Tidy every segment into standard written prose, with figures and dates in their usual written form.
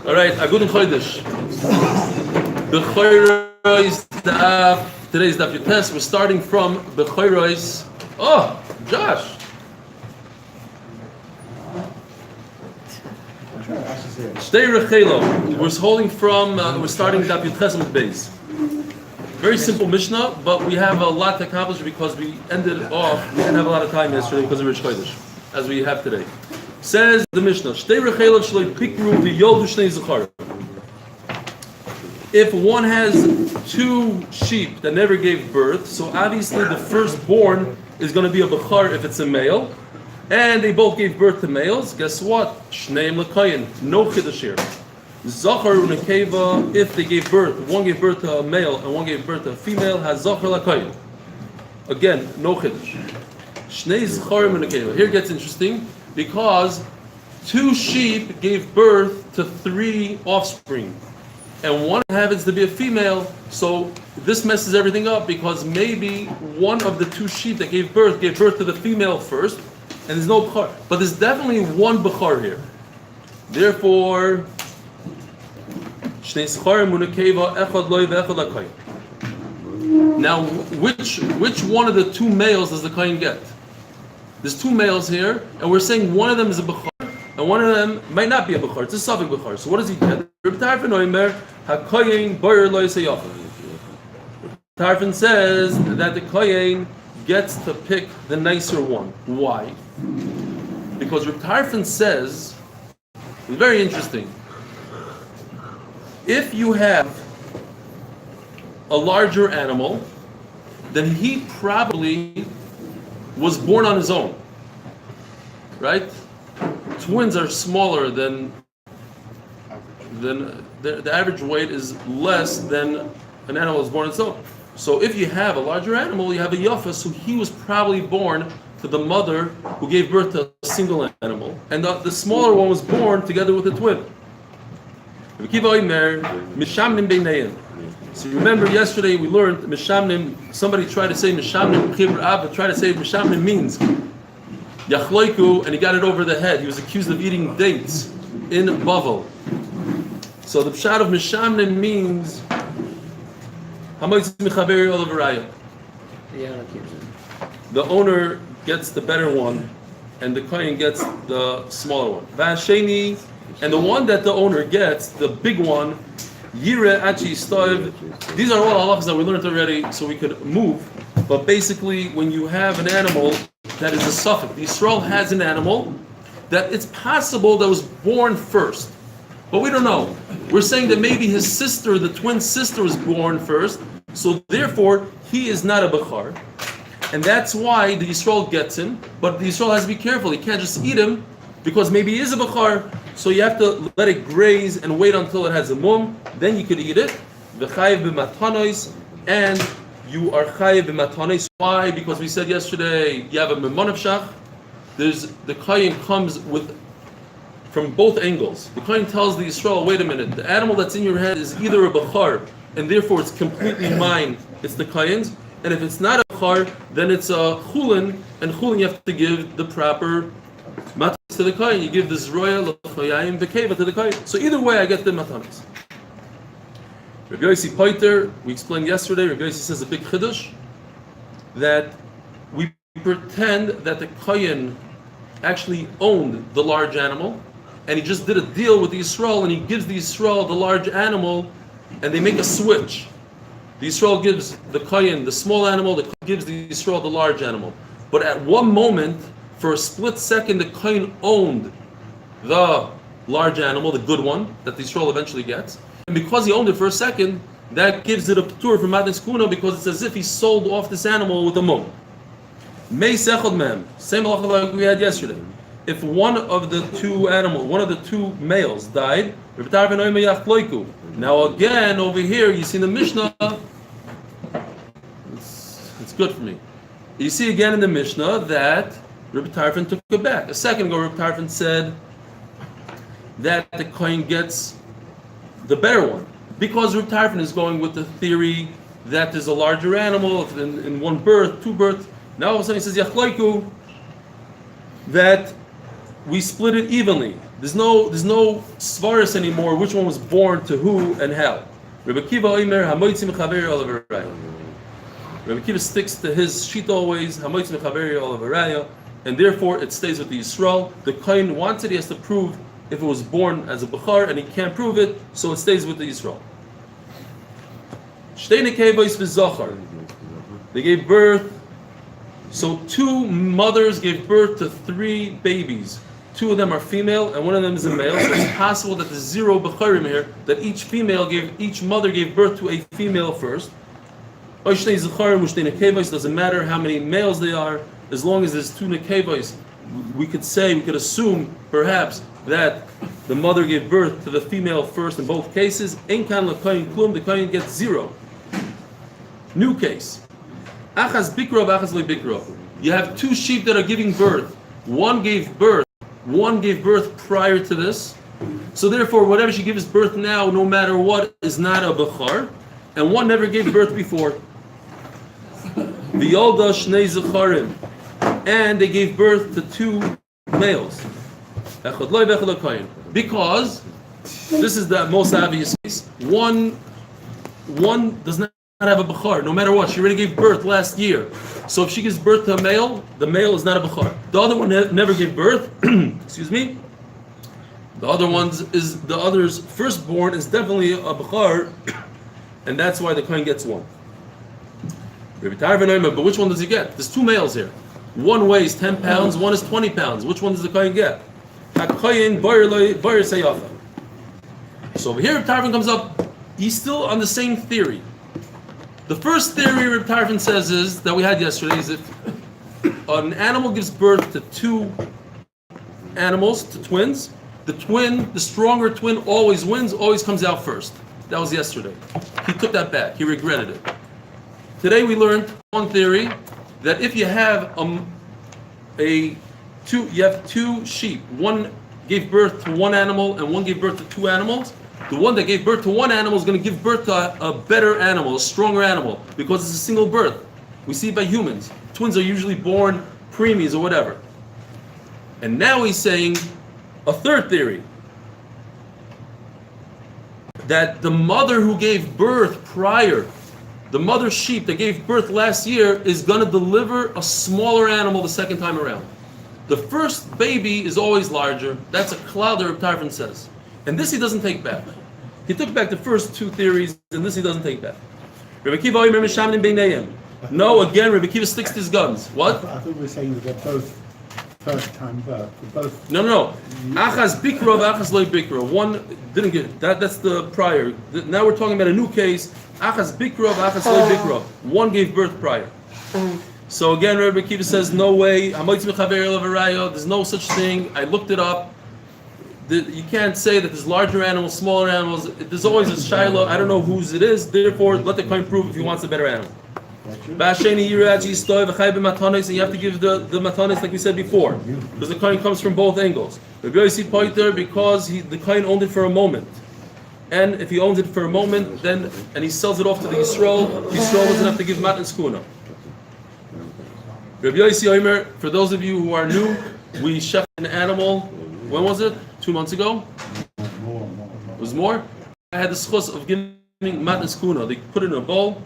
All right, a good Chodesh. Bechoros Daf. Today's Daf Yomi. We're starting from Bechoros. Oh, Josh. Shtei Rechelo. We're holding from. We're starting Daf Yomi with base. Very simple Mishnah, but we have a lot to accomplish because we ended off. We didn't have a lot of time yesterday because of Rish Chodesh, as we have today. Says the Mishnah, if one has two sheep that never gave birth, so obviously the firstborn is going to be a Bechor if it's a male, and they both gave birth to males, guess what? Shneim l'kayin, no chiddush here. Zachar u'nekeva, if they gave birth, one gave birth to a male and one gave birth to a female, has zachar l'kayin. Again, no chiddush. Shnei zacharim u'nekeva. Here it gets interesting. Because two sheep gave birth to three offspring, and one happens to be a female, so this messes everything up because maybe one of the two sheep that gave birth to the female first, and there's no bechor. But there's definitely one bechor here. Therefore, now which one of the two males does the kohen get? There's two males here, and we're saying one of them is a Bechor, and one of them might not be a Bechor. It's a Safek Bechor. So what does he get? Reb Tarfon says that the Kohen gets to pick the nicer one. Why? Because Reb Tarfon says, it's very interesting, if you have a larger animal, then he probably was born on his own, right? Twins are smaller than the average weight is less than an animal is born on its own. So if you have a larger animal, you have a yafa, so he was probably born to the mother who gave birth to a single animal, and the smaller one was born together with a twin. So remember yesterday we learned Mishamnim, somebody tried to say Mishamnim Chibur Abba, tried to say Mishamnim means Yachloiku, and he got it over the head. He was accused of eating dates in Bavel. So the pshat of Mishamnim means the owner gets the better one and the kohen gets the smaller one. Vasheni, and the one that the owner gets, the big one, Yire Achi Stoiv. These are all halachas that we learned already, so we could move. But basically, when you have an animal that is a suffix, the Yisrael has an animal that it's possible that was born first, but we don't know. We're saying that maybe his sister, the twin sister, was born first, so therefore he is not a Bechor, and that's why the Yisrael gets him. But the Yisrael has to be careful; he can't just eat him because maybe he is a Bechor. So you have to let it graze and wait until it has a mum. Then you could eat it. V'chayev b'matanois, and you are chayev b'matanois. Why? Because we said yesterday you have a memon shach. The kohen comes with from both angles. The kohen tells the Yisrael, wait a minute, the animal that's in your hand is either a bechor, and therefore it's completely mine. It's the kohen's. And if it's not a bechor, then it's a chulin, and chulin you have to give the proper matas to the kohen. You give the zroya l'chayayim v'keva to the kohen. So either way, I get the matanas. Rabbi Yossi Poiter, we explained yesterday, Rabbi Yossi says a big chiddush, that we pretend that the kohen actually owned the large animal, and he just did a deal with the Yisrael, and he gives the Yisrael the large animal, and they make a switch. The Yisrael gives the kohen the small animal, the kohen gives the Yisrael the large animal. But at one moment, for a split second, the kohen owned the large animal, the good one, that the Yisrael eventually gets. And because he owned it for a second, that gives it a p'tur from Matnes Kuna, because it's as if he sold off this animal with a mum. Mei sechod mem, same halacha like we had yesterday. If one of the two males died, now again over here you see in the Mishnah, it's good for me. You see again in the Mishnah that Rabbi Tarfon took it back. A second ago, Rabbi Tarfon said that the kohen gets the better one, because Rabbi Tarfon is going with the theory that there's a larger animal in one birth, two births. Now all of a sudden he says Yachloiku, that we split it evenly. There's no svaris anymore. Which one was born to who and how? Rabbi Kiva Omer Hamoitzi Mechaveri Olav Araya. Rabbi Kiva sticks to his sheet always Hamoitzi Mechaveri Olav Araya, and therefore it stays with the Yisrael. The Kohen wants it; he has to prove if it was born as a Bechar, and he can't prove it, so it stays with the Yisrael. Shtei Nekevos v'Zochar. They gave birth. So 2 mothers gave birth to 3 babies. 2 of them are female and 1 of them is a male. So it's possible that there's 0 Bechorim here, that each mother gave birth to a female first. Doesn't matter how many males they are, as long as there's 2 nekevos. We could assume perhaps that the mother gave birth to the female first in both cases. Ein kan l'kohen klum, the kohen gets 0. New case. Achas bikro v'achas lo bikro. You have 2 sheep that are giving birth. One gave birth prior to this. So therefore, whatever she gives birth now, no matter what, is not a bechar. And one never gave birth before. V'yolda shnei zecharim. And they gave birth to 2 males. Echad lo v'echad lo kohen. Because this is the most obvious case. One does not have a bechar, no matter what. She already gave birth last year. So if she gives birth to a male, the male is not a bechar. The other one never gave birth. Excuse me. The other's firstborn is definitely a bechar, and that's why the kohen gets 1. But which one does he get? There's 2 males here. One weighs 10 pounds, one is 20 pounds. Which one does the kohen get? So over here, Tarvin comes up. He's still on the same theory. The first theory Reb Tarfon says is that we had yesterday is if an animal gives birth to 2 animals, to twins, the stronger twin always wins, always comes out first. That was yesterday. He took that back. He regretted it. Today we learned one theory that if you have you have 2 sheep, one gave birth to 1 animal and one gave birth to 2 animals. The one that gave birth to 1 animal is going to give birth to a better animal, a stronger animal, because it's a single birth. We see it by humans. Twins are usually born preemies or whatever. And now he's saying a third theory, that the mother who gave birth prior, the mother sheep that gave birth last year, is going to deliver a smaller animal the second time around. The first baby is always larger. That's a cloud that Reb Tarfon says. And this he doesn't take back. He took back the first 2 theories, and this he doesn't take back. Rebbe Kiva Omer Mishamnim Beinayim. No, again, Rebbe Kiva sticks to his guns. What? I thought we were saying that they're both first-time birth. Both. No. Achas bikro, achas loy bikro. One didn't get that. That's the prior. Now we're talking about a new case. Achas bikro, achas loy bikro. One gave birth prior. So again, Rebbe Kiva says, no way. There's no such thing. I looked it up. You can't say that there's larger animals, smaller animals. There's always a shiloh. I don't know whose it is. Therefore, let the kohen prove if he wants a better animal. And you have to give the matanis like we said before, because the kohen comes from both angles. Because the kohen owned it for a moment, and if he owns it for a moment, then and he sells it off to the Yisrael doesn't have to give matan skuna. Rabbi Yossi Omer, for those of you who are new, we chefed an animal. When was it? 2 months ago? More. It was more? I had the schus of giving matan skuna. They put it in a bowl,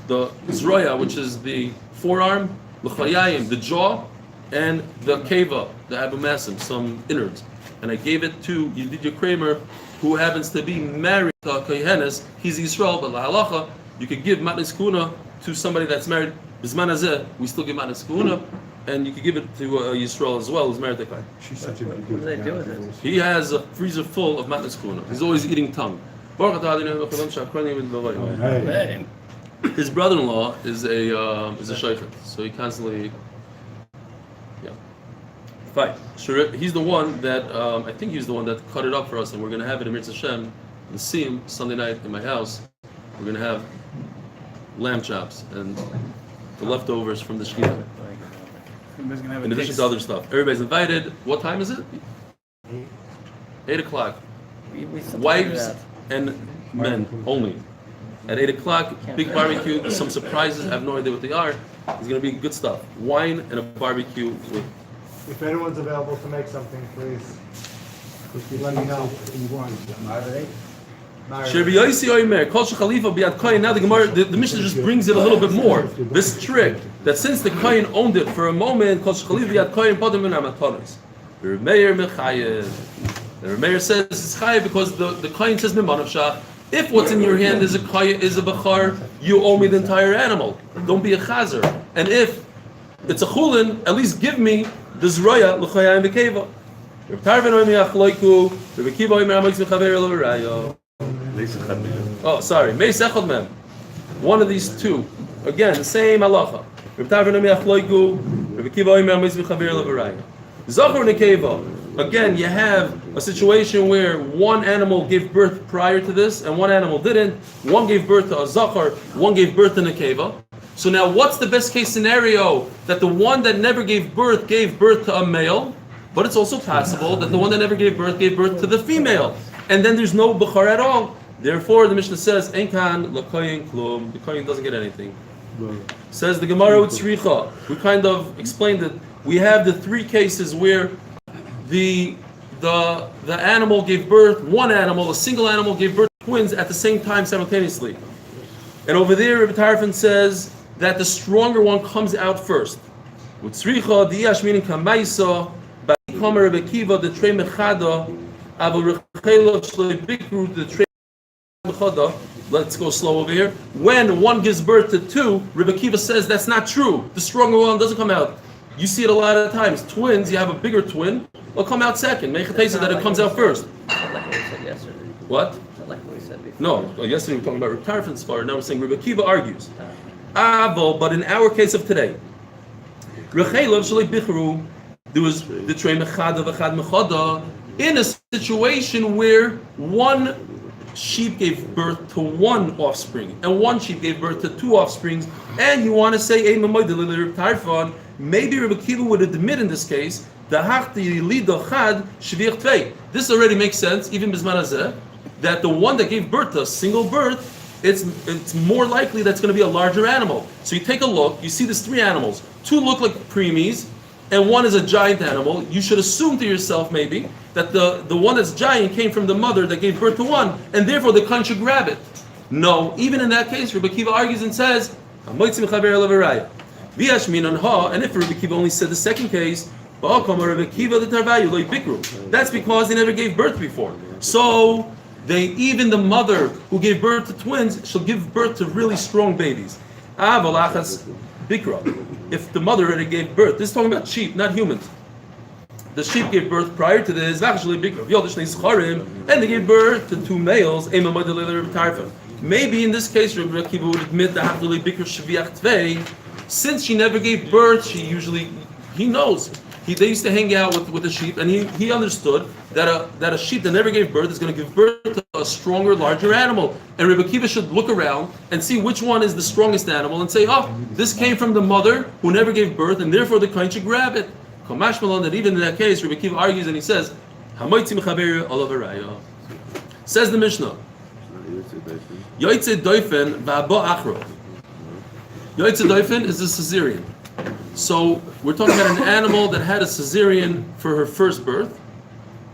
the zroya, which is the forearm, l'chayayim, the jaw, and the keva, the abumasim, some innards. And I gave it to Yedidya Kramer, who happens to be married to a kohenes. He's Yisrael, but lahalacha, you could give matan skuna to somebody that's married. Bisman hazeh, we still give matan skuna. And you could give it to Yisrael as well, who's married to Kai. She's such a good. What do they do with it? He has a freezer full of matnas kuna. He's always eating tongue. Hey. His brother-in-law is a shaykhut, so he constantly, Fine. Sure, he's the one that I think he's the one that cut it up for us, and we're gonna have it in Mirz Hashem, the Siyum, Sunday night in my house. We're gonna have lamb chops and the leftovers from the shkita. In addition to other stuff. Everybody's invited. What time is it? 8 o'clock. We Wives and men only. At 8 o'clock, big barbecue, some surprises. I have no idea what they are. It's going to be good stuff. Wine and a barbecue with... If anyone's available to make something, please. Let me know in one. Shirbi Yosi Oimer, Kol Shechalifa Biad Kohen. Now the Gemara, the Mishnah just brings it a little bit more. This trick that since the Kohen owned it for a moment, Kol Shechalifa Biad Kohen Podem Min Amatonis. The Remeir Mechayev. The Remeir says it's Chayev because the Kohen says Mimanav Shach. If what's in your hand is a Bechar, you owe me the entire animal. Don't be a Chazer. And if it's a Chulin, at least give me the Zroya L'Chaya and Bekeva. Oh, sorry. Meis Echad Mem. One of these two. Again, the same halacha. Zachor Nekeva. Again, you have a situation where one animal gave birth prior to this and one animal didn't. One gave birth to a Zachor, one gave birth to Nekeva. So now what's the best case scenario? That the one that never gave birth to a male, but it's also possible that the one that never gave birth to the female. And then there's no Bechar at all. Therefore, the Mishnah says, Enkan L'Koyin Klum. The Koyin doesn't get anything. Says the Gemara Utzricha. We kind of explained it. We have the three cases where the animal gave birth, a single animal gave birth to twins at the same time simultaneously. And over there, Rebbe Tarfon says that the stronger one comes out first. Utzricha, Diyash meaning Kamaisa, Ba'ikama Rebbe Kiva, the Trei Mechada, Aval Rechelov Shloi Bikru, the Trei Mechada. Let's go slow over here. When one gives birth to two, Rebbe Kiva says that's not true. The stronger one doesn't come out. You see it a lot of times. Twins, you have a bigger twin, will come out second. Mechatesa that it comes out first. Like what we said yesterday. What? Like what we said before. No, yesterday we were talking about Reb Tarfon's far. Now we're saying Rebbe Kiva argues. But in our case of today, Rechelov Shalei Bichru, there was the Trei Mechada v'Chad Mechada in a situation where one sheep gave birth to one offspring and one sheep gave birth to two offsprings, and you want to say maybe Rebbe Kiva would admit in this case this already makes sense even bisman hazeh, that the one that gave birth to a single birth, it's more likely that's going to be a larger animal. So you take a look, you see there's three animals, two look like preemies and one is a giant animal. You should assume to yourself maybe that the one that's giant came from the mother that gave birth to one, and therefore the Kohen should grab it. No, even in that case, Rebbe Kiva argues and says, and if Rebbe Kiva only said the second case, that's because they never gave birth before. So even the mother who gave birth to twins shall give birth to really strong babies. If the mother already gave birth, this is talking about sheep, not humans. The sheep gave birth prior to this, and they gave birth to two males. Maybe in this case, Rebbe Kiva would admit that since she never gave birth, he knows. They used to hang out with the sheep, and he understood that a sheep that never gave birth is going to give birth to a stronger, larger animal. And Rebbe Kiva should look around and see which one is the strongest animal and say, oh, this came from the mother who never gave birth, and therefore the Kohen should grab it. Kamash Malon, that even in that case, Rebbe Kiva argues and he says, says the Mishnah, Yoitze Doifen v'abo achro. Yoitze Doifen is a Caesarean. So we're talking about an animal that had a Caesarean for her first birth,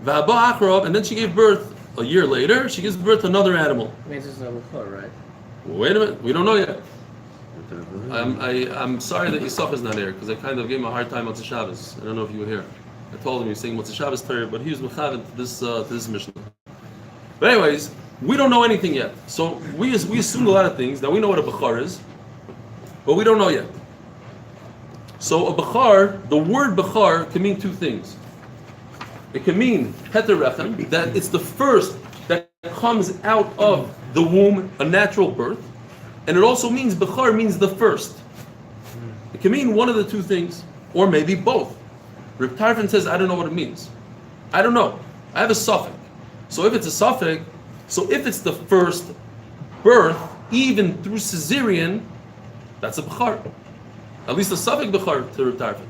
v'abo achro, and then she gave birth a year later. She gives birth to another animal. It means it's a Bechor, right? Wait a minute, we don't know yet. I'm sorry that Yisach is not here because I kind of gave him a hard time on Shabbos. I don't know if you were here. I told him he was saying what's Shabbos Torah, but he was mechaven to this mission. But anyways, we don't know anything yet. So we assume a lot of things. Now we know what a Bechor is, but we don't know yet. So a Bechor, the word Bechor can mean two things. It can mean Heterechem, that it's the first that comes out of the womb, a natural birth. And it also means, Bechor means the first. It can mean one of the two things, or maybe both. Reb Tarfon says, I don't know what it means. I don't know. I have a suffix. So if it's a suffix, so if it's the first birth, even through Caesarean, that's a Bechor. At least a suffix Bechor to Reb Tarfon.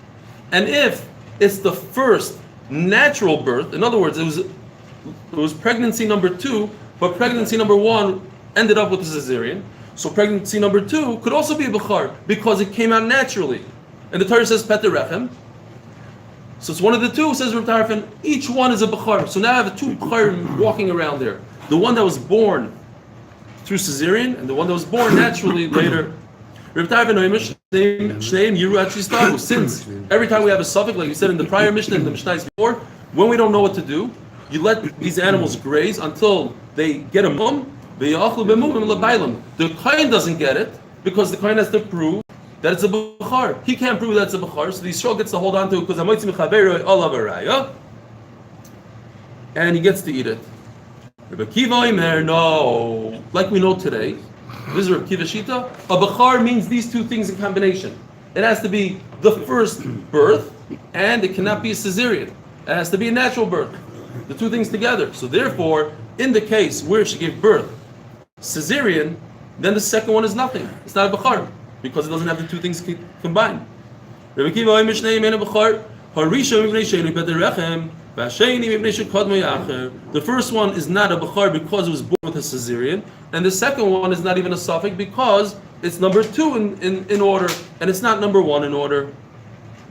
And if it's the first natural birth, in other words, it was pregnancy number 2, but pregnancy number 1 ended up with a Caesarean. So pregnancy number 2 could also be a Bechor because it came out naturally. And the Torah says Peter Rechem. So it's one of the two, says Reb Tarfon. Each one is a Bechor. So now I have two Bechorim walking around there. The one that was born through cesarean and the one that was born naturally later. Reb Tarfon Shneim Yiru Achistahu. Since every time we have a suffix, like you said in the prior Mishnah and the Mishnahs before, when we don't know what to do, you let these animals graze until they get a mum. The Kohen doesn't get it because the Kohen has to prove that it's a Bechor. He can't prove that it's a Bechor, so the Yisrael gets to hold on to it because and he gets to eat it. Rebbe Kiva Omer, no, like we know today, this is Rebbe Kiva Shita. A Bechor means these two things in combination. It has to be the first birth, and it cannot be a cesarean. It has to be a natural birth. The two things together. So therefore, in the case where she gave birth, cesarean, then the second one is nothing. It's not a Bechor because it doesn't have the two things combined. Rebbe Kiva Omer Shnei Mena Bechor Harishon Mibnei Sheni Bederechem V'Hasheni Mibnei Shekadmei Acher. The first one is not a Bechor because it was born with a cesarean, and the second one is not even a suffix because it's number two in order, and it's not number one in order.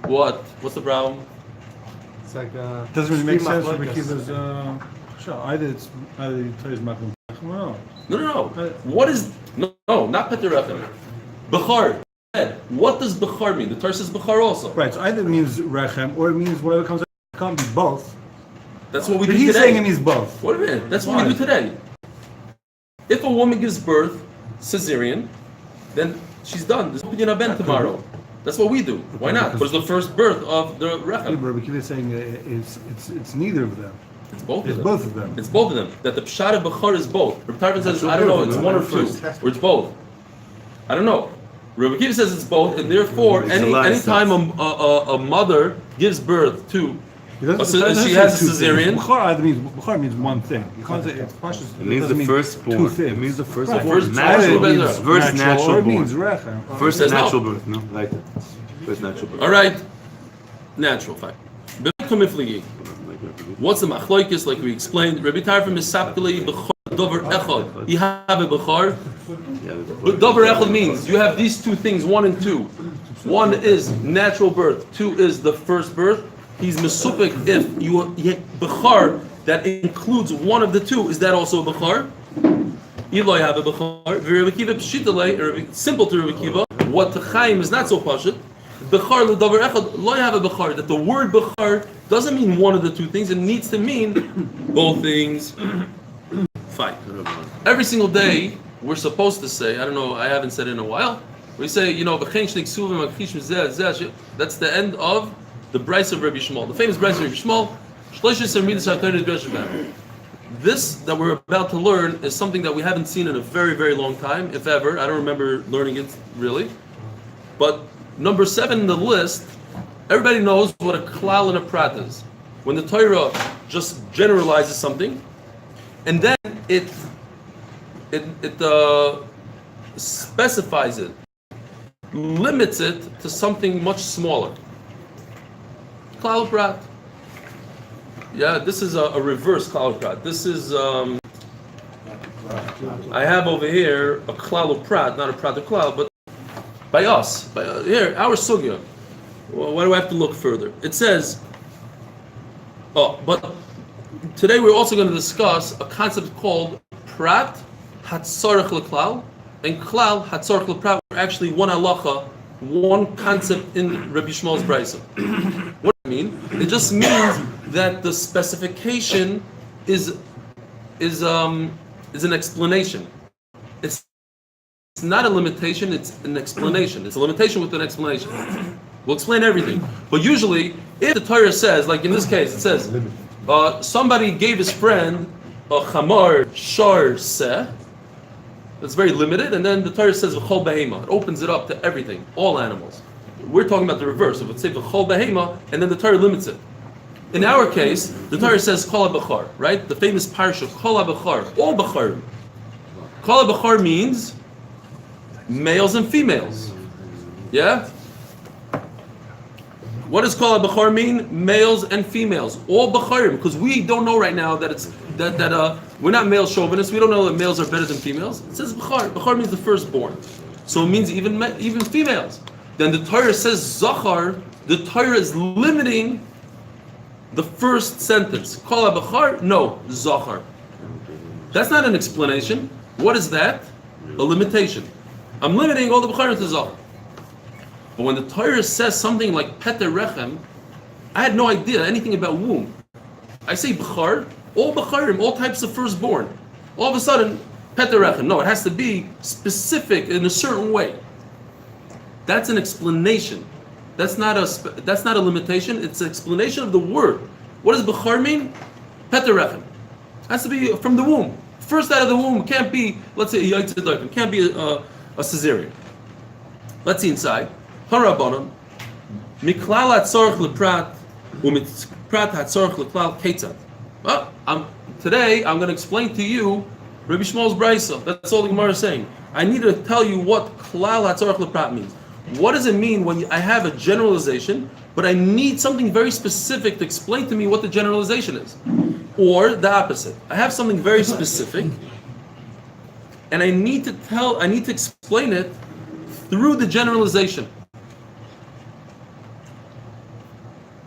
What? What's the problem? It's like Doesn't really make sense for Rebbe Kiva's. Sure, either it's Makom or no. No. What is no? Not Peterechem. Bechor. What does Bechor mean? The Torah says Bechor also. Right, so either it means Rechem or it means whatever comes out. It can't be both. That's what we But do he's today. saying it means both. What do you mean? That's what we do today. If a woman gives birth cesarean, then she's done. There's opinion of Ben tomorrow. That's what we do. Why not? Because it's the first birth of the Rechem. Rebbe Kiva is saying it's neither of them. It's both It's of them. both of them. It's both of them. That the Pshat of Bechor is both. Reb Tarfon says, I don't know, it's one or two. Or it's both. I don't know. Rebbe Kiva says it's both, and therefore, anytime a mother gives birth to, she has a cesarean. Bechor means one thing. You can't say it's Pashas. It means the firstborn. two things. It means the Right. firstborn. Natural Either it birth. means First natural or it born. means Rechem. First Says natural no. birth, no? Like that. First natural birth. All right, natural, fine. What's the machloikis, like we explained? Rabbi Tarfon is sapkeli bechor dover echad. You have a bechor. What dover echad means you have these two things, one and two. One is natural birth. Two is the first birth. He's mesupik if you bechor that includes one of the two. Is that also a bechor? Eli have a bechor. Rabbi Kiva pshitale, simple to Rabbi Kiva. What to Chaim is not so pashut. Bechor l'davar echad lo have a bechor. That the word bechor doesn't mean one of the two things. It needs to mean both things. Fine. Every single day we're supposed to say. I don't know. I haven't said it in a while. We say, that's the end of the Bryce of Rabbi Shmuel, the famous Bryce of Rabbi Shmuel. This that we're about to learn is something that we haven't seen in a very, very long time, if ever. I don't remember learning it really. But number 7 in the list, everybody knows what a klal and a prat is. When the Torah just generalizes something, and then it specifies it, limits it to something much smaller. Klal prat. Yeah, this is a reverse klal prat. This is I have over here a klal prat, not a prat of klal, but by us, here our sugya. Well, why do I have to look further? It says, but today we're also going to discuss a concept called prat hatzarech leklal and klal hatzarech leprat. Actually, one halacha, one concept in Rabbi Shmuel's brayso. What does it mean? It just means that the specification is an explanation. It's not a limitation, it's an explanation. It's a limitation with an explanation. We'll explain everything. But usually, if the Torah says, like in this case, it says, somebody gave his friend a chamar shar seh, that's very limited, and then the Torah says v'chol behema. It opens it up to everything, all animals. We're talking about the reverse. It would say v'chol behema, and then the Torah limits it. In our case, the Torah says kol ha-bechar, right? The famous parsha, kol ha-bechar, all bechar. Kol ha-bechar means males and females. Yeah? What does kol ha-bechar mean? Males and females, all becharim, because we don't know right now that it's that we're not male chauvinists. We don't know that males are better than females. It says bechar. Bechar means the firstborn, so it means even females. Then the Torah says zachar. The Torah is limiting The first sentence, Kol HaBechar, no, Zachar. That's not an explanation. What is that? A limitation. I'm limiting all the Bechoros to Zachar. But when the Torah says something like Peter Rechem, I had no idea anything about womb. I say Bechar, all Bechorim, all types of firstborn. All of a sudden, Peter Rechem. No, it has to be specific in a certain way. That's an explanation. That's not a limitation. It's an explanation of the word. What does Bechar mean? Peter Rechem. Has to be from the womb. First out of the womb can't be, let's say, a Yaitz Doifen. Can't be a cesarean. Let's see inside. Harabanan. Miklal hatzorach leprat u'mitprat hatzorach leklal ketzad. Well, today I'm going to explain to you Rabbi Shmuel's Brisa. That's all the Gemara is saying. I need to tell you what klal hatzorach leprat means. What does it mean when I have a generalization, but I need something very specific to explain to me what the generalization is? Or the opposite. I have something very specific, and I need to explain it through the generalization.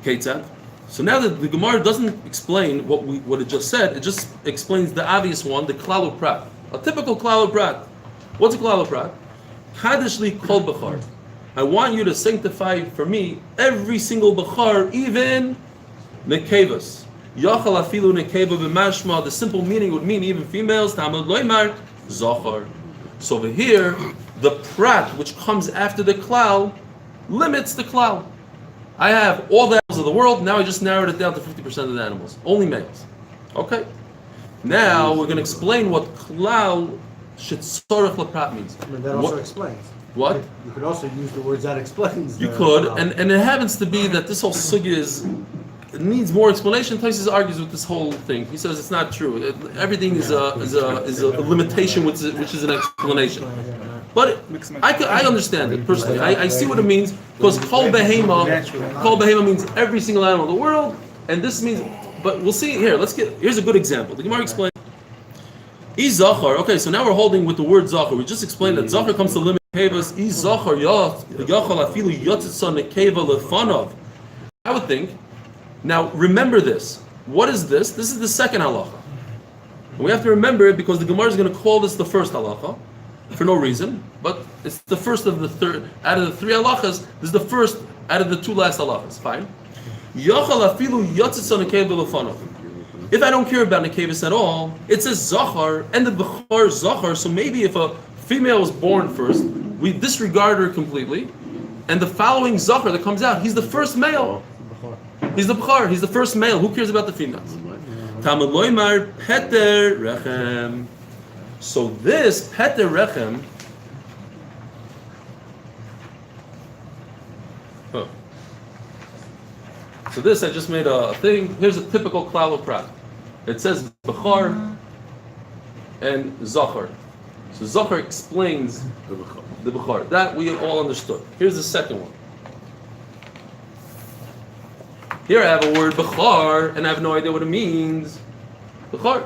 Ketzad. So now that the Gemara doesn't explain what it just said, it just explains the obvious one, the klal uprat. A typical klal uprat. What's a klal uprat? Kadesh li kol bechar. I want you to sanctify for me every single bechar, even nekevas. Yachal afilu nekeva b'mashma. The simple meaning would mean even females. Tamad loymar zachar. So over here, the prat which comes after the klal limits the klal. I have all the animals of the world. Now I just narrowed it down to 50% of the animals, only males. Okay. Now we're going to explain what klal shetzorach leprat means. That also explains. What? You could also use the words that explains. You could, and it happens to be that this whole sugya it needs more explanation. Taisus argues with this whole thing. He says it's not true. Everything is a limitation, which is an explanation. But I understand it personally. I see what it means because kol behema means every single animal in the world, and this means. But we'll see here. Here's a good example. The Gemara explains. Zachar. Okay, so now we're holding with the word Zachar. We just explained that Zachar comes to limit kevas. Zachar yachal afilu yotzitza nekeva lefanov. I would think. Now remember this. What is this? This is the second halacha. And we have to remember it because the Gemara is going to call this the first halacha for no reason. But it's the first of the third out of the three halachas. This is the first out of the two last halachas. Fine. Yachal afilu yotzitza nekeva lefanov. If I don't care about Nekevis at all, it says Zachar, and the Bechar Zachar, so maybe if a female was born first, we disregard her completely, and the following Zachar that comes out, he's the first male. He's the Bechar, he's the first male. Who cares about the females? Talmud Loimar Peter Rechem. So this Peter Rechem, so this, I just made a thing. Here's a typical klal prat. It says Bechar and Zachar. So Zachar explains the Bechar. That we all understood. Here's the second one. Here I have a word Bechar, and I have no idea what it means. Bechar.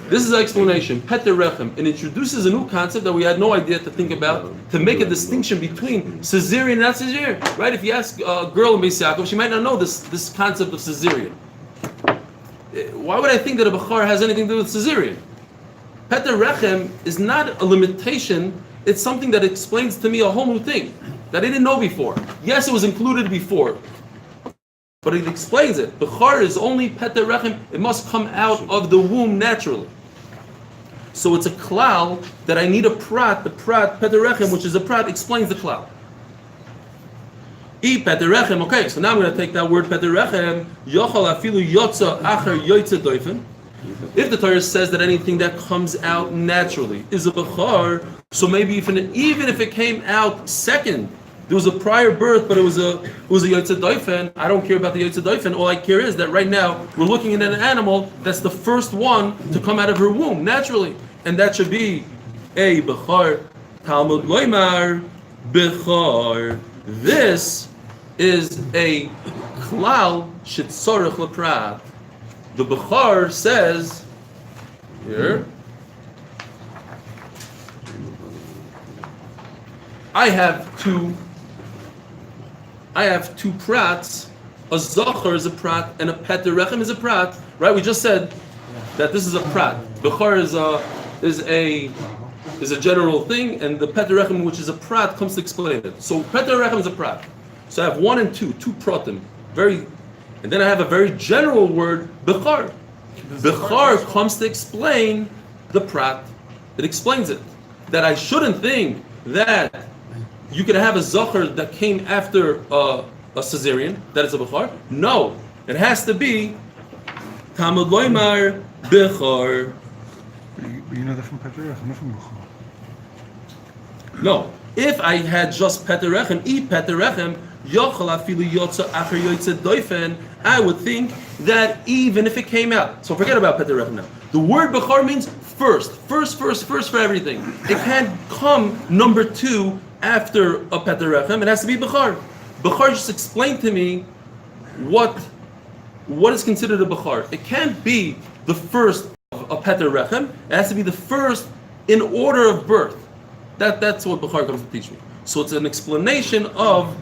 This is the explanation. Peter Rechem. It introduces a new concept that we had no idea to think about, to make a distinction between cesarean and not cesarean. Right? If you ask a girl in Beis Yaakov, she might not know this concept of cesarean. Why would I think that a Bechar has anything to do with cesarean? Peter Rechem is not a limitation. It's something that explains to me a whole new thing that I didn't know before. Yes, it was included before, but it explains it. Bechar is only Peter Rechem. It must come out of the womb naturally. So it's a klal that I need a prat. The prat, Peter Rechem, which is a prat, explains the klal. Peter Rechem. Okay, so now I'm going to take that word Peter Rechem. Yochal afilu yotza acher yoytze doifen. If the Torah says that anything that comes out naturally is a bechar, so maybe even if it came out second, there was a prior birth, but it was a yoytze doifen. I don't care about the yoytze doifen. All I care is that right now we're looking at an animal that's the first one to come out of her womb naturally, and that should be a bechar. Talmud loymar bechar. This is a klal shetzorech leprat. The Bechar says here, I have two prats a zachar is a prat and a peterechem is a prat, right? We just said that this is a prat. Bechor is a general thing, and the peterechem, which is a prat, comes to explain it. So peterechem is a prat. So I have 1 and 2 pratim, and then I have a very general word, bechor. Bechor comes to explain the prat. It explains it. That I shouldn't think that you could have a zachar that came after a Caesarean, that is a bechor. No, it has to be Talmud loymar bechor. But you know that from Petrach, not from Bechor. No, if I had just peterechem, I would think that even if it came out, so forget about peterechem now. The word bechor means first for everything. It can't come number 2 after a peterechem. It has to be bechor. Bechor just explained to me what is considered a bechor. It can't be the first of a peterechem. It has to be the first in order of birth. That's what bechor comes to teach me. So it's an explanation of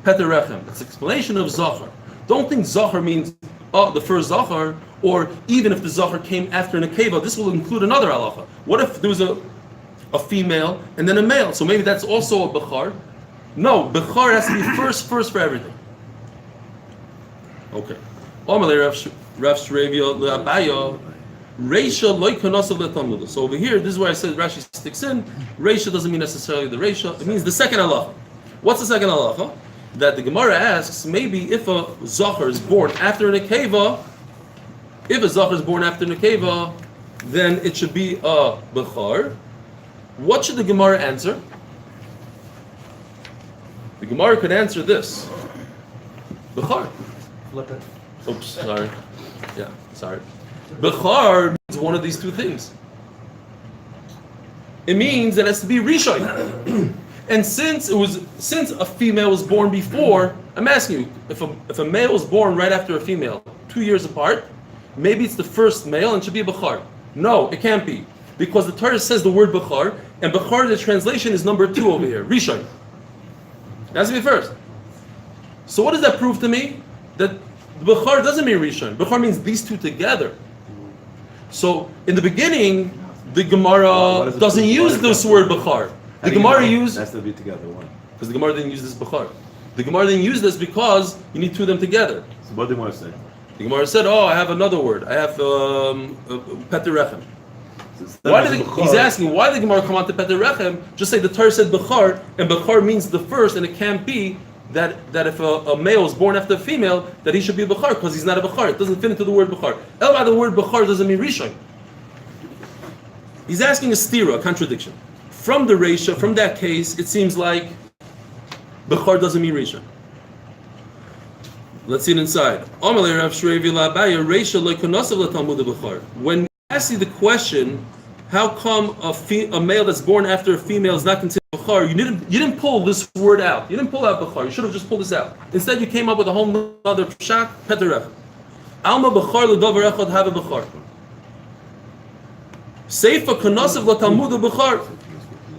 peterechem. It's an explanation of zachar. Don't think zachar means the first zachar, or even if the zachar came after an akeva. This will include another halacha. What if there was a female and then a male? So maybe that's also a bechor. No, bechor has to be first for everything. Okay. Reisha loy kanasav letalmud. So over here, this is where I said Rashi sticks in. Reisha doesn't mean necessarily the Reisha. It means the second halacha. What's the second halacha? That the Gemara asks, maybe if a zachar is born after an akeva, then it should be a bechor. What should the Gemara answer? The Gemara could answer this. Bechor. Flip it. Oops, sorry. Yeah, sorry. Bechor means one of these two things. It means that it has to be Rishon. And since a female was born before, I'm asking you, if a male was born right after a female, 2 years apart, maybe it's the first male and it should be a Bechor. No, it can't be. Because the Torah says the word Bechor, and Bechor, the translation is number 2 over here, Rishon. It has to be first. So what does that prove to me? That Bechor doesn't mean Rishon. Bechor means these two together. So in the beginning, the Gemara doesn't use this word Bechor. The Gemara used... Has to be together, one. Because the Gemara didn't use this Bechor. The Gemara didn't use this because you need 2 of them together. So what do you want to say? The Gemara said, I have another word. I have Peterechem. He's asking, why did the Gemara come on to Peterechem? Just say the Torah said Bechor, and Bechor means the first, and it can't be that if a male is born after a female, that he should be a Bechor, because he's not a Bechor. It doesn't fit into the word Bechor. By the word Bechor doesn't mean Rishon. He's asking a stira, a contradiction. From the Reisha, from that case, it seems like Bechor doesn't mean Rishon. Let's see it inside. When you ask you the question, how come a male that's born after a female is not considered Bechor? You didn't pull this word out. You didn't pull out Bechor. You should have just pulled this out. Instead, you came up with a whole other pshat, Peterech. Alma Bechor l'davar echad have a Bechor. Seifa kanasav l'talmud Bechor.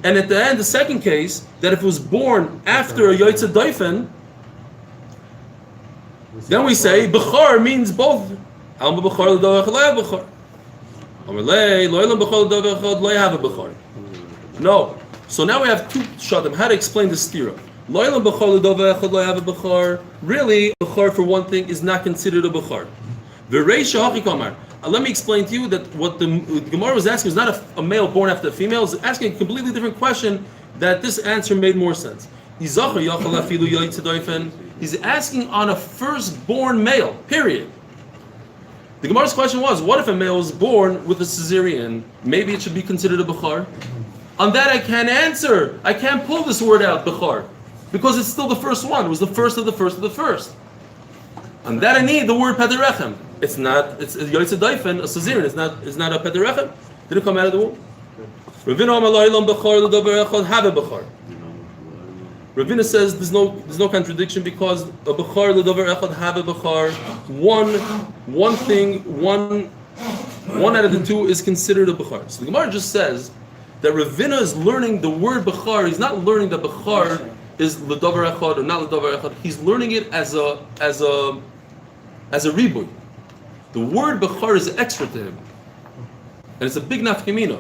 And at the end, the second case, that if it was born after a Yotzei Doifen, then we say Bechor means both. Alma Bechor l'davar echad have a Bechor. Amalei loylam Bechor l'davar echad lo have a Bechor. No. So now we have 2 shatim. How to explain the stira? Loylam Bechor l'davar echad lo have a Bechor. Really, Bechor for one thing is not considered a Bechor. V'reisha hachi kamar. Let me explain to you that what the Gemara was asking is not a male born after a female. It's asking a completely different question. That this answer made more sense. He's asking on a firstborn male. Period. The Gemara's question was, what if a male was born with a Caesarean? Maybe it should be considered a Bechor. On that I can't answer. I can't pull this word out, Bechor, because it's still the first one. It was the first of the first of the first. On that I need the word Peterechem. It's Yotzei Doifen, a Caesarean. It's not a Peterechem. Did it come out of the womb? Ravina says there's no contradiction because a Bechor l'davar echad have a Bechor. One thing, one out of the 2 is considered a Bechor. So the Gemara just says that Ravina is learning the word Bechor. He's not learning that Bechor is l'davar echad or not l'davar echad. He's learning it as a ribuy. The word bechar is extra to him, and it's a big nafkamina.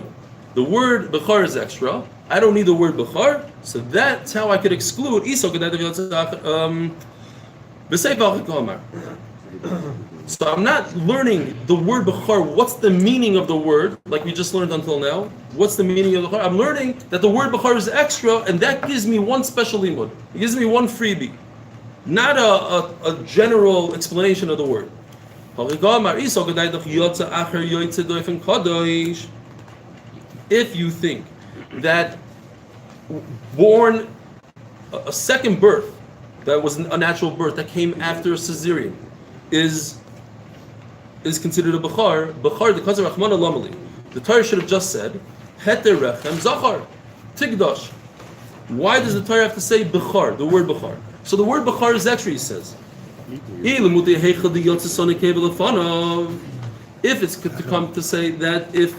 The word bechar is extra. I don't need the word bechar, so that's how I could exclude Isa. So I'm not learning the word bechar. What's the meaning of the word? Like we just learned until now. What's the meaning of the bechar? I'm learning that the word bechar is extra, and that gives me one special limud. It gives me one freebie, not a general explanation of the word. If you think that born a second birth, that was a natural birth that came after a cesarean, is considered a bechar. Bechar, the Kazar Rahman Alamali. The Torah should have just said Heter Rechem Zachar Tigdash. Why does the Torah have to say bechar? The word bechar. So the word bechar is extra. He says, if it's to come to say that if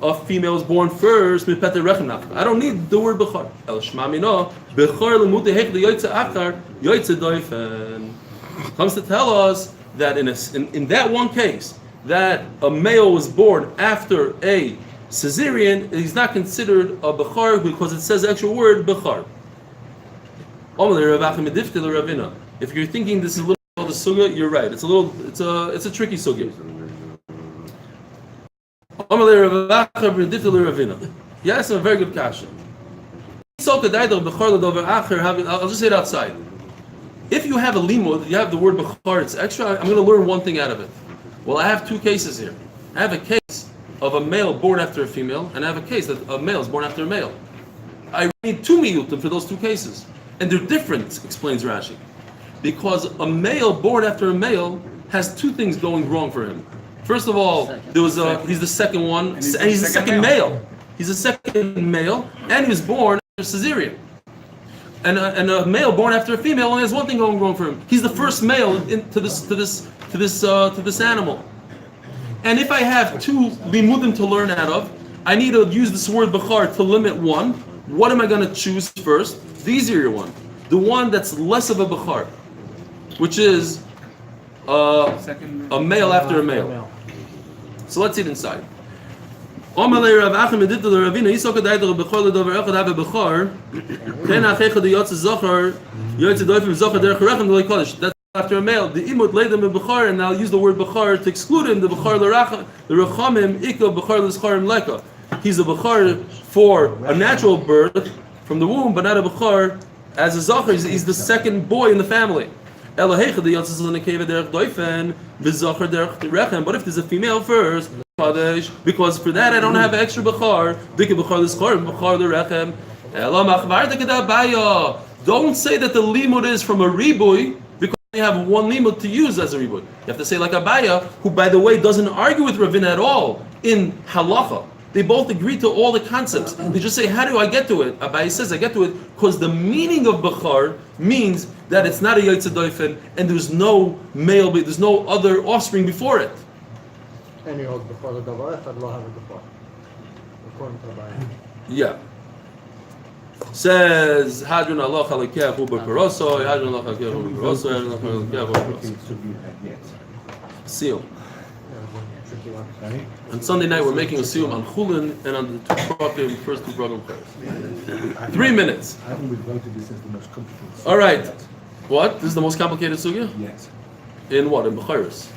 a female is born first, I don't need the word bechar. Comes to tell us that in that one case, that a male was born after a cesarean, he's not considered a bechar because it says the actual word bechar. If you're thinking this is a little of the sugya, you're right. It's a tricky sugya. Yes, a very good kasha. I'll just say it outside. If you have a limud, you have the word bechar, it's extra, I'm going to learn one thing out of it. Well, I have two cases here. I have a case of a male born after a female, and I have a case that a male is born after a male. I need two miyutim for those two cases. And they're different, explains Rashi. Because a male born after a male has two things going wrong for him. First of all, he's the second one, and he's the second male. He's a second male, and he was born after cesarean. And a male born after a female only has one thing going wrong for him. He's the first male to this animal. And if I have two limudim to learn out of, I need to use this word bechar to limit one. What am I going to choose first? The easier one, the one that's less of a bechar, which is a male after a male. So let's see it inside. If that's after a male, the imut leidem in bechar, and I'll use the word bechar to exclude him. The bechar the rechamim ikka bechar l'scharim leka. He's a bechar for a natural birth from the womb, but not a bechar as a zachar. He's the second boy in the family. But if there's a female first, because for that I don't have extra bechar. Don't say that the limud is from a ribuy because you have one limud to use as a ribuy. You have to say like Abaya, who by the way doesn't argue with Ravina at all in halacha. They both agree to all the concepts. They just say, how do I get to it? Abai says, I get to it because the meaning of bechar means that it's not a yaitze doifen and there's no male, there's no other offspring before it. And he holds before the davar echad lo have it before. According to Abai. Yeah. Says, Hadron Allah Chalikehu Bechoros, Hadron Allah Chalikehu Bechoros, Hadron Allah Chalikehu Bechoros. Seal. On Sunday night, we're making a siyum on Chulin and on the first two program prayers. 3 minutes. I always voted this as the most complicated. All right. What? This is the most complicated sugya? Yes. In what? In Bechoros?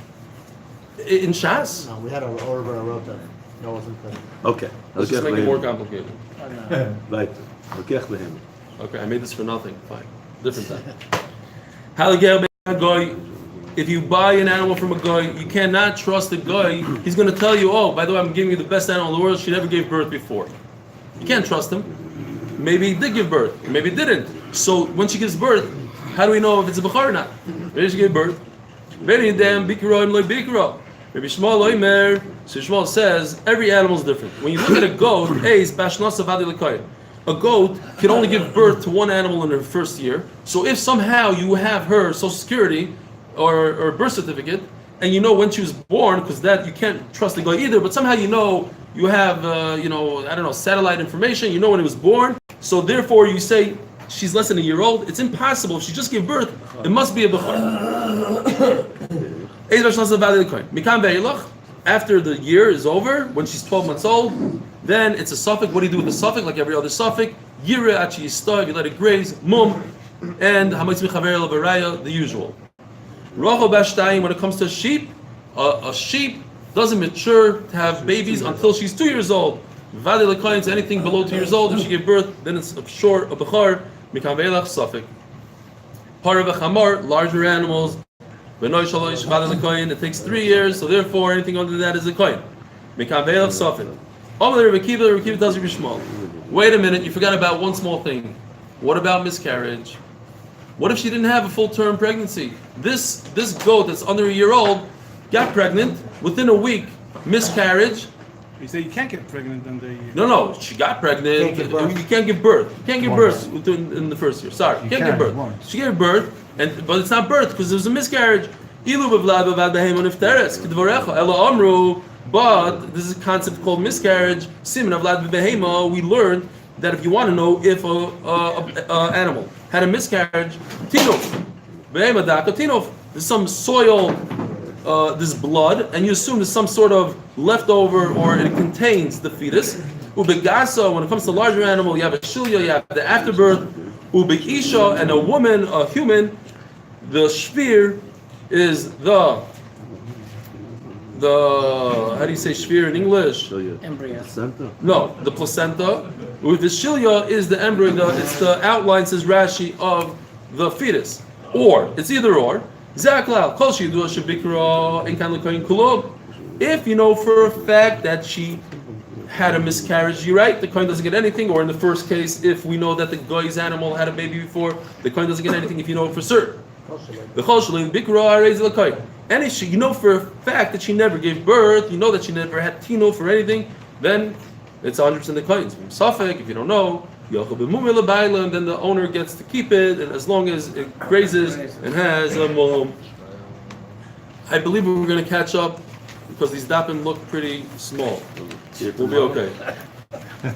In Shas? No, we had an order I wrote that. That wasn't good. Okay. Let's just make it more complicated. Right. לוקח להם. Okay, I made this for nothing. Fine. Different time. If you buy an animal from a guy, you cannot trust the guy. He's going to tell you, oh, by the way, I'm giving you the best animal in the world. She never gave birth before. You can't trust him. Maybe he did give birth. Maybe he didn't. So when she gives birth, how do we know if it's a bechar or not? Maybe she gave birth. Maybe Shmuel Oimer. So Shmuel says every animal is different. When you look at a goat, a goat can only give birth to one animal in her first year. So if somehow you have her Social Security or birth certificate, and you know when she was born, because that you can't trust the guy either, but somehow you know you have, satellite information, you know when he was born, so therefore you say she's less than a year old, it's impossible. If she just gave birth, it must be a Bechor. After the year is over, when she's 12 months old, then it's a suffix. What do you do with the suffix? Like every other suffix, Yire achi yistav, you let it graze, mum, and hamitz michaver el baraya, the usual. Rocho bashtayim, when it comes to sheep, a sheep doesn't mature to have babies until she's 2 years old. Vade l'koyin, anything below 2 years old, if she gave birth, then it's a short, a bechar, mikam ve'elach suffix. Parav v'chamar, larger animals. B'noi shalosh vade l'koyin, it takes 3 years, so therefore anything under that is a koyin. Mikam ve'elach suffix. Over there, Rekiva tells you Bishmal. Wait a minute, you forgot about one small thing. What about miscarriage? What if she didn't have a full-term pregnancy? This goat that's under a year old got pregnant within a week. Miscarriage. You say you can't get pregnant in the... No, she got pregnant. You can't give birth. You can't give birth in the first year. Sorry, you can't give birth. Once. She gave birth, but it's not birth because it was a miscarriage. But this is a concept called miscarriage. Siman avlad b'behema. We learned that if you want to know if a animal had a miscarriage, tinov, behema daka tinov. There's some soil, this blood, and you assume there's some sort of leftover, or it contains the fetus. Ubegasa. When it comes to larger animal, you have a shilya, you have the afterbirth. Ubekisha, and a woman, a human. The shvir is the how do you say shvir in English? Embryo. No, the placenta. With the shilya is the embryo. It's the outline, says Rashi, of the fetus. Or it's either or. Zaklal kol sheyidua shebikra in kan l'koyin kulo. If you know for a fact that she had a miscarriage, you're right. The kohen doesn't get anything. Or in the first case, if we know that the guy's animal had a baby before, the kohen doesn't get anything if you know it for certain. The chol shelo bikra areiz l'koyin. And if you know for a fact that she never gave birth, you know that she never had tino for anything, then it's 100% the kohen's. Safek, if you don't know, and then the owner gets to keep it, and as long as it grazes and has a mom. I believe we're going to catch up because these dapim look pretty small. We'll be okay.